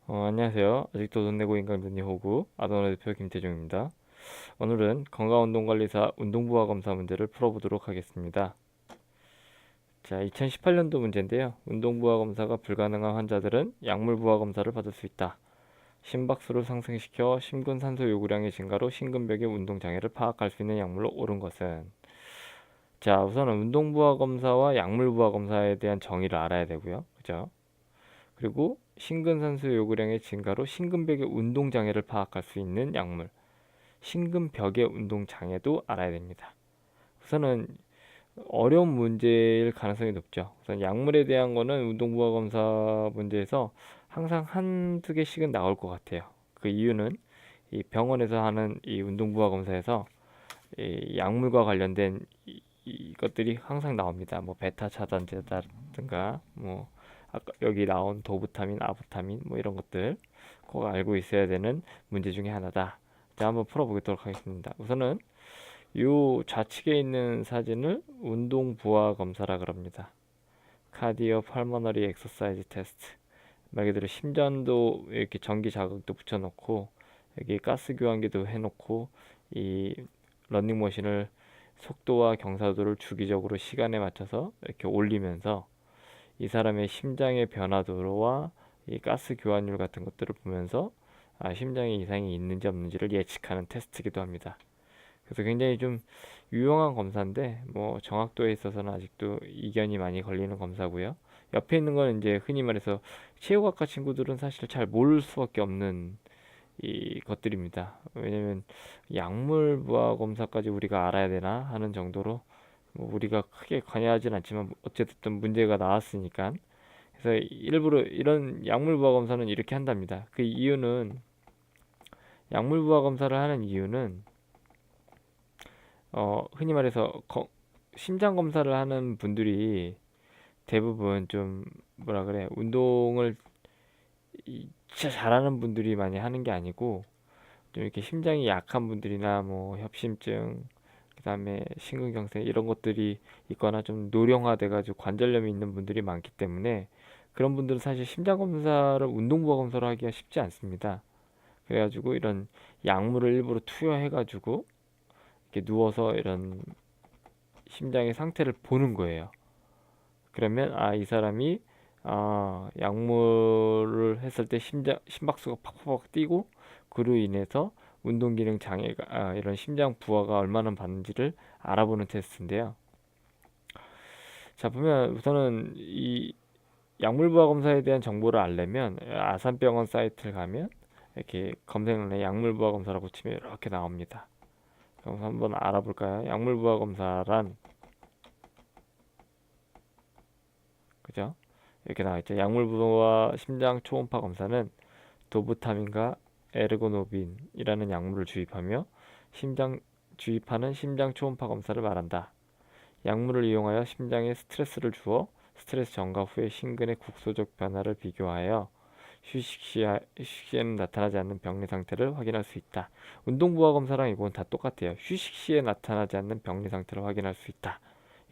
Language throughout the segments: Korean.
안녕하세요. 아직도 돈 내고 인강 듣니 호구 아동원의 대표 김태종입니다. 오늘은 건강운동관리사 운동부하 검사 문제를 풀어보도록 하겠습니다. 자, 2018년도 문제인데요. 운동부하 검사가 불가능한 환자들은 약물부하 검사를 받을 수 있다. 심박수를 상승시켜 심근산소 요구량의 증가로 심근벽의 운동장애를 파악할 수 있는 약물로 옳은 것은. 자, 우선은 운동부하 검사와 약물부하 검사에 대한 정의를 알아야 되고요. 그죠? 그리고 심근산소 요구량의 증가로 심근벽의 운동장애를 파악할 수 있는 약물, 심근벽의 운동장애도 알아야 됩니다. 우선은 어려운 문제일 가능성이 높죠. 우선 약물에 대한 거는 운동부하 검사 문제에서 항상 한두 개씩은 나올 것 같아요. 그 이유는 이 병원에서 하는 이 운동부하 검사에서 이 약물과 관련된 이것들이 항상 나옵니다. 뭐 베타 차단제다든가 뭐 아까 여기 나온 도부타민, 아부타민 뭐 이런 것들 꼭 알고 있어야 되는 문제 중에 하나다. 자, 한번 풀어보도록 하겠습니다. 우선은 요 좌측에 있는 사진을 운동 부하 검사라 그럽니다. 카디오 팔머너리 엑서사이즈 테스트. 말 그대로 심전도 이렇게 전기 자극도 붙여놓고 여기 가스 교환기도 해놓고 이 러닝머신을 속도와 경사도를 주기적으로 시간에 맞춰서 이렇게 올리면서 이 사람의 심장의 변화도와 이 가스 교환율 같은 것들을 보면서 심장에 이상이 있는지 없는지를 예측하는 테스트이기도 합니다. 그래서 굉장히 좀 유용한 검사인데 뭐 정확도에 있어서는 아직도 이견이 많이 걸리는 검사고요. 옆에 있는 건 이제 흔히 말해서 체육학과 친구들은 사실 잘 모를 수밖에 없는 이 것들입니다. 왜냐면 약물 부하 검사까지 우리가 알아야 되나 하는 정도로 뭐 우리가 크게 관여하진 않지만 어쨌든 문제가 나왔으니까 그래서 일부러 이런 약물 부하 검사는 이렇게 한답니다. 그 이유는 약물 부하 검사를 하는 이유는 흔히 말해서 심장 검사를 하는 분들이 대부분 좀 뭐라 그래 운동을 진짜 잘하는 분들이 많이 하는 게 아니고 좀 이렇게 심장이 약한 분들이나 뭐 협심증 그다음에 심근경색 이런 것들이 있거나 좀 노령화돼 가지고 관절염이 있는 분들이 많기 때문에 그런 분들은 사실 심장 검사를 운동부하 검사로 하기가 쉽지 않습니다. 그래가지고 이런 약물을 일부러 투여해가지고 이렇게 누워서 이런 심장의 상태를 보는 거예요. 그러면 이 사람이 약물을 했을 때 심박수가 팍팍 뛰고 그로 인해서 운동 기능 장애가 이런 심장 부하가 얼마나 받는지를 알아보는 테스트인데요. 자, 보면 우선은 이 약물 부하 검사에 대한 정보를 알려면 아산병원 사이트를 가면 이렇게 검색란에 약물 부하 검사라고 치면 이렇게 나옵니다. 그럼 한번 알아볼까요? 약물 부하 검사란 그죠? 이렇게 나와 있죠. 약물 부하 심장 초음파 검사는 도부타민과 에르고노빈이라는 약물을 주입하며 심장 주입하는 심장 초음파 검사를 말한다. 약물을 이용하여 심장에 스트레스를 주어 스트레스 전과 후의 심근의 국소적 변화를 비교하여 휴식 시에는 나타나지 않는 병리 상태를 확인할 수 있다. 운동부하 검사랑 이건 다 똑같아요. 휴식 시에 나타나지 않는 병리 상태를 확인할 수 있다.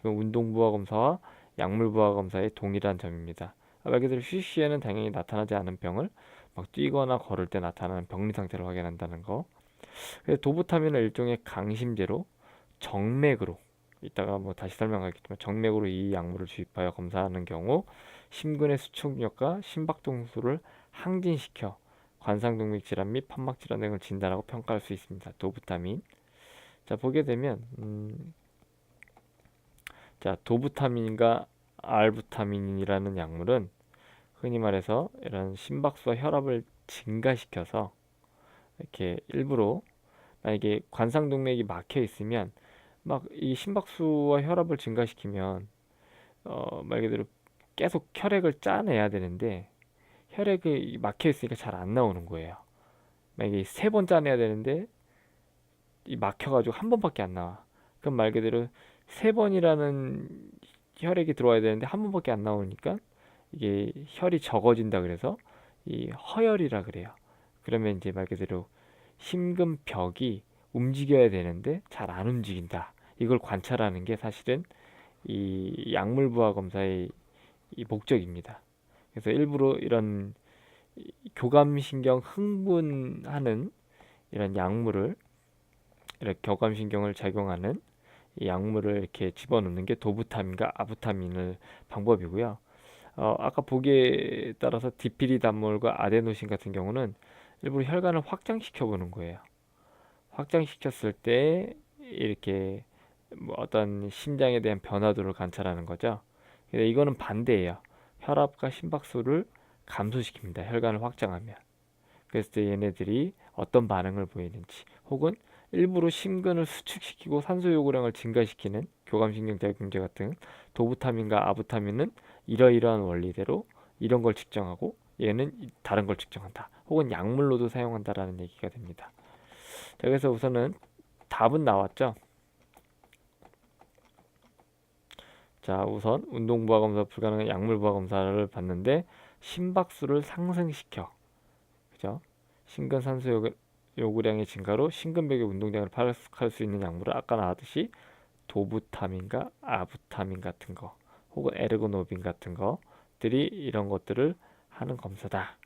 이건 운동부하 검사와 약물부하 검사의 동일한 점입니다. 말 그대로 휴식 시에는 당연히 나타나지 않은 병을 막 뛰거나 걸을 때 나타나는 병리 상태를 확인한다는 거. 도부타민은 일종의 강심제로 정맥으로 이따가 뭐 다시 설명하겠지만 정맥으로 이 약물을 주입하여 검사하는 경우 심근의 수축력과 심박동수를 항진시켜 관상동맥 질환 및 판막 질환 등을 진단하고 평가할 수 있습니다. 도부타민. 자, 보게 되면 자, 도부타민과 알부타민이라는 약물은 흔히 말해서 이런 심박수와 혈압을 증가시켜서 이렇게 일부러 만약에 관상동맥이 막혀 있으면 막 이 심박수와 혈압을 증가시키면 말 그대로 계속 혈액을 짜내야 되는데 혈액이 막혀 있으니까 잘 안 나오는 거예요. 만약에 세 번 짜내야 되는데 이 막혀가지고 한 번밖에 안 나와. 그럼 말 그대로 세 번이라는 혈액이 들어와야 되는데 한 번밖에 안 나오니까 이게 혈이 적어진다 그래서 이 허혈이라 그래요. 그러면 이제 말 그대로 심근벽이 움직여야 되는데 잘 안 움직인다. 이걸 관찰하는 게 사실은 이 약물 부하 검사의 이 목적입니다. 그래서 일부러 이런 교감신경 흥분하는 이런 약물을, 이렇게 교감신경을 작용하는 이 약물을 이렇게 집어넣는 게 도부타민과 아부타민을 방법이고요. 아까 보기에 따라서 디피리담몰과 아데노신 같은 경우는 일부러 혈관을 확장시켜 보는 거예요. 확장시켰을 때 이렇게 뭐 어떤 심장에 대한 변화도를 관찰하는 거죠. 근데 이거는 반대예요. 혈압과 심박수를 감소시킵니다. 혈관을 확장하면. 그랬을 때 얘네들이 어떤 반응을 보이는지, 혹은 일부러 심근을 수축시키고 산소 요구량을 증가시키는 교감신경작용제 같은 도부타민과 아부타민은 이러이러한 원리대로 이런 걸 측정하고, 얘는 다른 걸 측정한다. 혹은 약물로도 사용한다라는 얘기가 됩니다. 자, 그래서 우선은 답은 나왔죠. 자, 우선 운동부하 검사 불가능한 약물부하 검사를 봤는데 심박수를 상승시켜, 그죠? 심근 산소 요구량의 증가로 심근벽의 운동량을 파악할 수 있는 약물을 아까 나왔듯이 도부타민과 아부타민 같은 거, 혹은 에르고노빈 같은 것들이 이런 것들을 하는 검사다.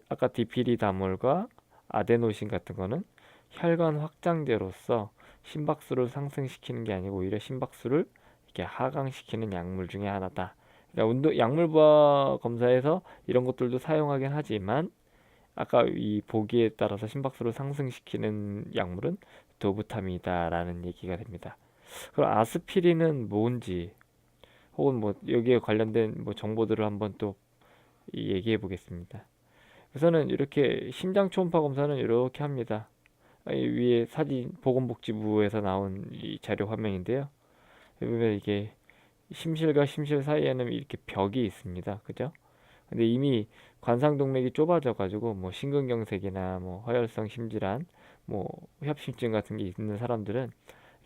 아까 디피리다몰과 아데노신 같은 거는 혈관 확장제로서 심박수를 상승시키는 게 아니고 오히려 심박수를 이렇게 하강시키는 약물 중에 하나다. 그러니까 약물부하 검사에서 이런 것들도 사용하긴 하지만 아까 이 보기에 따라서 심박수를 상승시키는 약물은 도부타민이다라는 얘기가 됩니다. 그럼 아스피린은 뭔지, 혹은 뭐 여기에 관련된 뭐 정보들을 한번 또 얘기해 보겠습니다. 우선은 이렇게 심장 초음파 검사는 이렇게 합니다. 위에 사진 보건복지부에서 나온 이 자료 화면인데요. 보면 이게 심실과 심실 사이에는 이렇게 벽이 있습니다. 그죠? 근데 이미 관상동맥이 좁아져 가지고 뭐 심근경색이나 뭐 허혈성 심질환, 뭐 협심증 같은 게 있는 사람들은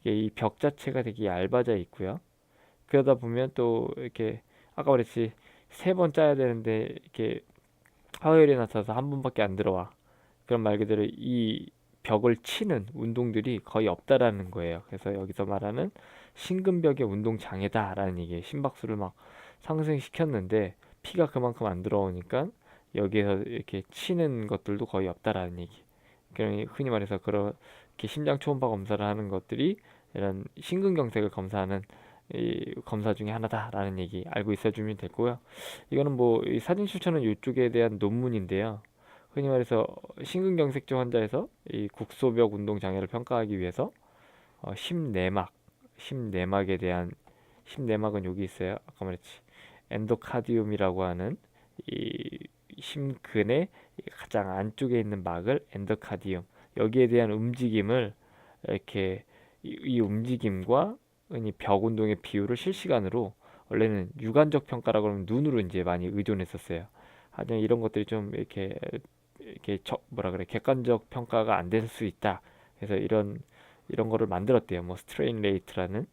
이게 이 벽 자체가 되게 얇아져 있고요. 그러다 보면 또 이렇게 아까 그랬지, 3번 짜야 되는데 이렇게 하혈이 나타나서 한 번밖에 안 들어와. 그런 말 그대로 이 벽을 치는 운동들이 거의 없다라는 거예요. 그래서 여기서 말하는 심근벽의 운동 장애다라는 얘기예요. 심박수를 막 상승시켰는데 피가 그만큼 안 들어오니까 여기에서 이렇게 치는 것들도 거의 없다라는 얘기. 그러니 흔히 말해서 그렇게 심장 초음파 검사를 하는 것들이 이런 심근경색을 검사하는 이 검사 중에 하나다라는 얘기 알고 있어주면 되고요. 이거는 뭐 이 사진 추천은 이쪽에 대한 논문인데요. 흔히 말해서 심근경색증 환자에서 이 국소벽 운동 장애를 평가하기 위해서 심내막, 심내막에 대한, 심내막은 여기 있어요. 아까 말했지. 엔도카디움이라고 하는 이 심근의 가장 안쪽에 있는 막을 엔도카디움, 여기에 대한 움직임을 이렇게 이 움직임과 흔히 벽 운동의 비율을 실시간으로, 원래는 육안적 평가라고 하면 눈으로 이제 많이 의존했었어요. 하지만 이런 것들이 좀 이렇게 뭐라 그래, 객관적 평가가 안 될 수 있다. 그래서 이런 거를 만들었대요. 뭐 스트레인 레이트라는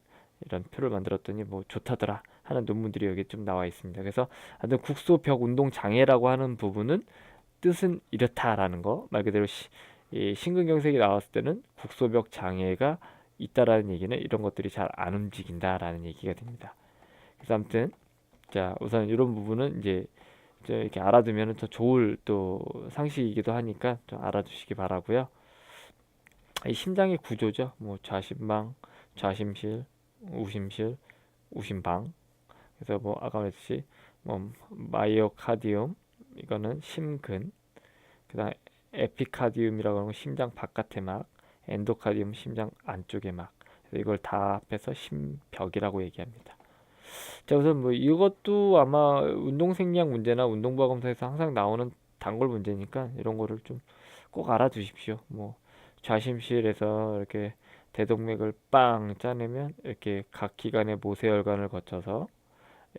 이런 표를 만들었더니 뭐 좋다더라 하는 논문들이 여기 좀 나와 있습니다. 그래서 하여튼 국소벽 운동 장애라고 하는 부분은 뜻은 이렇다라는 거, 말 그대로 이 심근경색이 나왔을 때는 국소벽 장애가 있다라는 얘기는 이런 것들이 잘 안 움직인다라는 얘기가 됩니다. 그래서 아무튼 자, 우선 이런 부분은 이제 좀 이렇게 알아두면 더 좋을 또 상식이기도 하니까 좀 알아두시기 바라고요. 이 심장의 구조죠. 뭐 좌심방, 좌심실, 우심실, 우심방. 그래서 뭐 아까 말했듯이 뭐 마이오카디움, 이거는 심근, 그다음 에피카디움이라고 하는 건 심장 바깥의 막, 엔도카디움 심장 안쪽의 막. 그래서 이걸 다 합해서 심벽이라고 얘기합니다. 자, 우선 뭐 이것도 아마 운동생리학 문제나 운동부하 검사에서 항상 나오는 단골 문제니까 이런 거를 좀 꼭 알아두십시오. 뭐 좌심실에서 이렇게 대동맥을 빵 짜내면 이렇게 각 기관의 모세혈관을 거쳐서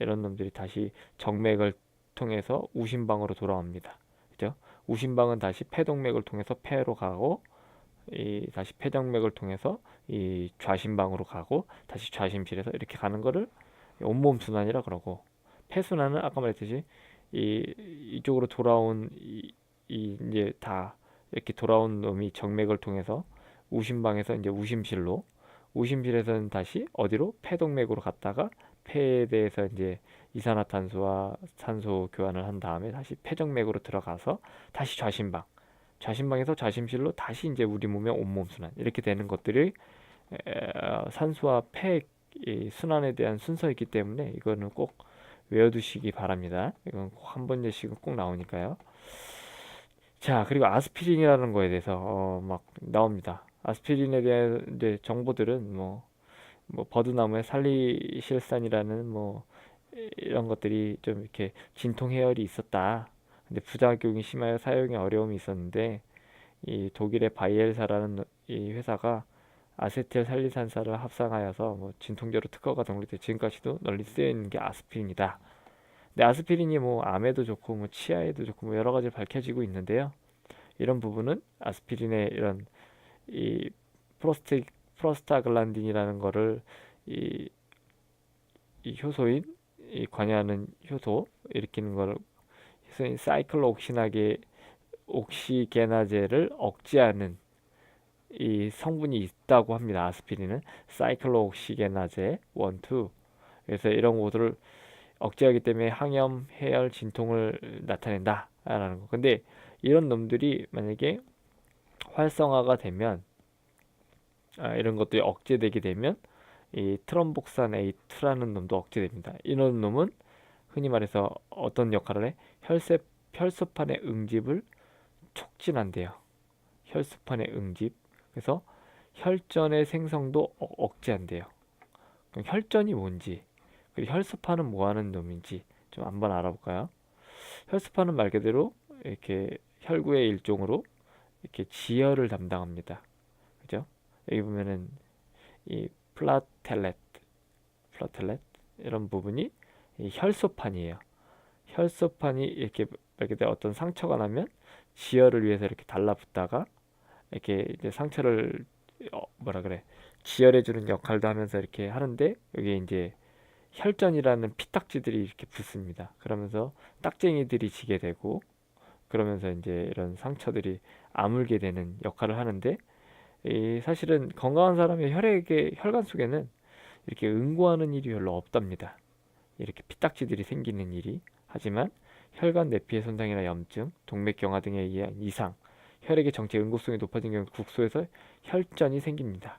이런 놈들이 다시 정맥을 통해서 우심방으로 돌아옵니다. 그죠? 우심방은 다시 폐동맥을 통해서 폐로 가고, 이 다시 폐정맥을 통해서 이 좌심방으로 가고, 다시 좌심실에서 이렇게 가는 거를 온몸 순환이라 그러고, 폐순환은 아까 말했듯이 이쪽으로 돌아온 이제 다 이렇게 돌아온 놈이 정맥을 통해서 우심방에서 이제 우심실로, 우심실에서는 다시 어디로 폐동맥으로 갔다가 폐에 대해서 이제 이산화탄소와 산소 교환을 한 다음에 다시 폐정맥으로 들어가서 다시 좌심방, 좌심방에서 좌심실로 다시 이제 우리 몸의 온몸 순환 이렇게 되는 것들이 산소와 폐 순환에 대한 순서이기 때문에 이거는 꼭 외워두시기 바랍니다. 이건 꼭 한 번씩은 꼭 나오니까요. 자, 그리고 아스피린이라는 거에 대해서 막 나옵니다. 아스피린에 대한 이제 정보들은 뭐 버드나무의 살리실산이라는 뭐 이런 것들이 좀 이렇게 진통 해열이 있었다. 근데 부작용이 심하여 사용에 어려움이 있었는데 이 독일의 바이엘사라는 이 회사가 아세틸 살리산사를 합성하여서 뭐 진통제로 특허가 등록돼 지금까지도 널리 쓰여 있는 게 아스피린이다. 근데 아스피린이 뭐 암에도 좋고 뭐 치아에도 좋고 뭐 여러 가지 밝혀지고 있는데요. 이런 부분은 아스피린의 이런 이 프로스타글란딘이라는 거를 이, 이 효소인 이 관여하는 효소 일으키는 걸 효소인 옥시게나제를 억제하는 이 성분이 있다고 합니다. 아스피린은 사이클로옥시게나제 1, 2. 그래서 이런 것들을 억제하기 때문에 항염, 해열, 진통을 나타낸다라는 거. 근데 이런 놈들이 만약에 활성화가 되면 이런 것들이 억제되게 되면 이 트럼복산 A2라는 놈도 억제됩니다. 이런 놈은 흔히 말해서 어떤 역할을 해? 혈소판의 응집을 촉진한대요. 혈소판의 응집. 그래서 혈전의 생성도 억제한대요. 그럼 혈전이 뭔지, 그리고 혈소판은 뭐 하는 놈인지 좀 한번 알아볼까요? 혈소판은 말 그대로 이렇게 혈구의 일종으로 이렇게 지혈을 담당합니다. 그죠? 여기 보면은 이 플라텔렛 이런 부분이 이 혈소판이에요. 혈소판이 이렇게 말 그대로 어떤 상처가 나면 지혈을 위해서 이렇게 달라붙다가 이렇게 이제 상처를 뭐라 그래 지혈해 주는 역할도 하면서 이렇게 하는데 여기 이제 혈전이라는 피딱지들이 이렇게 붙습니다. 그러면서 딱쟁이들이 지게 되고 그러면서 이제 이런 상처들이 아물게 되는 역할을 하는데 이 사실은 건강한 사람의 혈관 속에는 이렇게 응고하는 일이 별로 없답니다. 이렇게 피딱지들이 생기는 일이. 하지만 혈관 내피의 손상이나 염증, 동맥경화 등에 의한 이상, 혈액의 정체 응고성이 높아진 경우 국소에서 혈전이 생깁니다.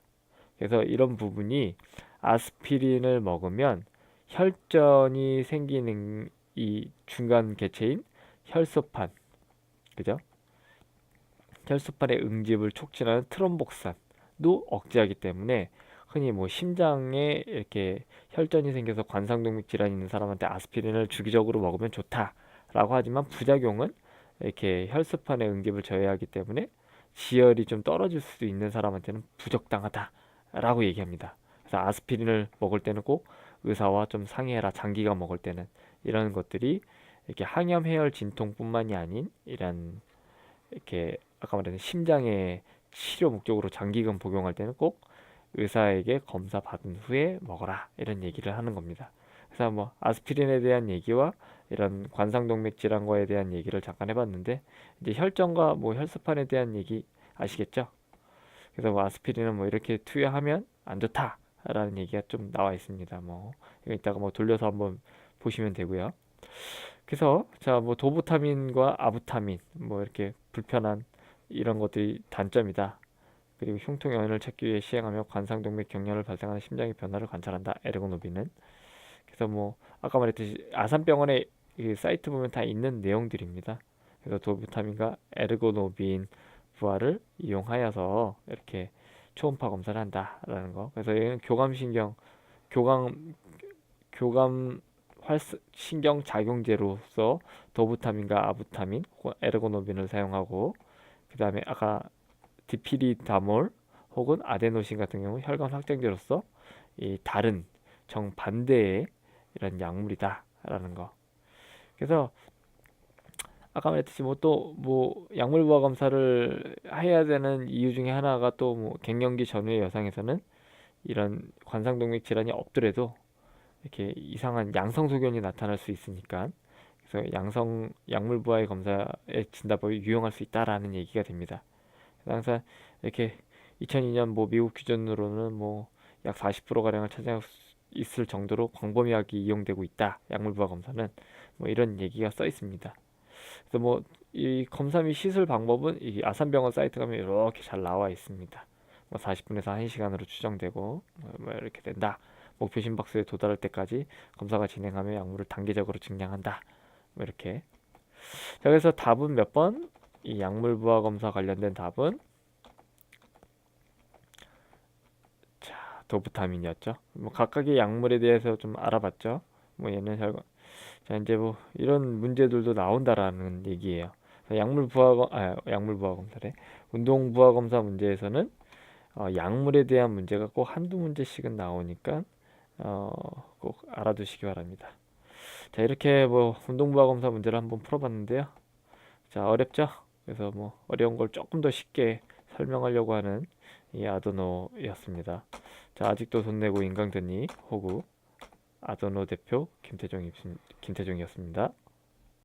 그래서 이런 부분이 아스피린을 먹으면 혈전이 생기는 이 중간 개체인 혈소판, 그죠? 혈소판의 응집을 촉진하는 트럼복산도 억제하기 때문에 흔히 뭐 심장에 이렇게 혈전이 생겨서 관상동맥 질환이 있는 사람한테 아스피린을 주기적으로 먹으면 좋다라고 하지만 부작용은 이렇게 혈소판의 응집을 저해하기 때문에 지혈이 좀 떨어질 수도 있는 사람한테는 부적당하다라고 얘기합니다. 그래서 아스피린을 먹을 때는 꼭 의사와 좀 상의해라. 장기간 먹을 때는 이런 것들이 이렇게 항염, 해열, 진통뿐만이 아닌 이런 이렇게 아까 말한 심장의 치료 목적으로 장기간 복용할 때는 꼭 의사에게 검사 받은 후에 먹어라 이런 얘기를 하는 겁니다. 그래서 뭐 아스피린에 대한 얘기와 이런 관상동맥 질환과에 대한 얘기를 잠깐 해봤는데 이제 혈전과 뭐 혈소판에 대한 얘기 아시겠죠? 그래서 뭐 아스피린은 뭐 이렇게 투여하면 안 좋다라는 얘기가 좀 나와 있습니다. 뭐 이거 이따가 뭐 돌려서 한번 보시면 되고요. 그래서 자 뭐 도부타민과 아부타민 뭐 이렇게 불편한 이런 것들이 단점이다. 그리고 흉통연을 찾기 위해 시행하며 관상동맥 경련을 발생하는 심장의 변화를 관찰한다. 에르고노빈은. 그래서 뭐 아까 말했듯이 아산병원의 이 사이트 보면 다 있는 내용들입니다. 그래서 도비타민과 에르고노빈 부하를 이용하여서 이렇게 초음파 검사를 한다라는 거. 그래서 얘는 교감 교감 신경 작용제로서 도부타민과 아부타민, 에르고노빈을 사용하고 그 다음에 아까 디피리다몰 혹은 아데노신 같은 경우 혈관 확장제로서 이 다른 정반대의 이런 약물이다라는 거. 그래서 아까 말했듯이 뭐 또 뭐 약물 부하 검사를 해야 되는 이유 중에 하나가 또 뭐 갱년기 전후의 여성에서는 이런 관상동맥 질환이 없더라도 이렇게 이상한 양성 소견이 나타날 수 있으니까 그래서 양성 약물 부하의 검사의 진단법이 유용할 수 있다라는 얘기가 됩니다. 그래서 항상 이렇게 2002년 뭐 미국 기준으로는 뭐 약 40% 가량을 차지하고 있을 정도로 광범위하게 이용되고 있다. 약물 부하 검사는 뭐 이런 얘기가 써 있습니다. 그래서 뭐 이 검사 및 시술 방법은 이 아산병원 사이트 가면 이렇게 잘 나와 있습니다. 뭐 40분에서 1시간으로 추정되고 뭐 이렇게 된다. 목표 심박수에 도달할 때까지 검사가 진행하며 약물을 단계적으로 증량한다. 뭐 이렇게. 자, 그래서 답은 몇 번? 이 약물 부하 검사 관련된 답은 도부타민이었죠. 뭐 각각의 약물에 대해서 좀 알아봤죠. 뭐 얘는 자 이제 뭐 이런 문제들도 나온다라는 얘기예요. 약물 부하 검사래. 운동 부하 검사 문제에서는 약물에 대한 문제가 꼭 한두 문제씩은 나오니까 꼭 알아두시기 바랍니다. 자, 이렇게 뭐 운동 부하 검사 문제를 한번 풀어봤는데요. 자, 어렵죠? 그래서 뭐 어려운 걸 조금 더 쉽게 설명하려고 하는 이 아도노였습니다. 자, 아직도 돈 내고 인강 듣니 호구 아도노 대표 김태종이었습니다.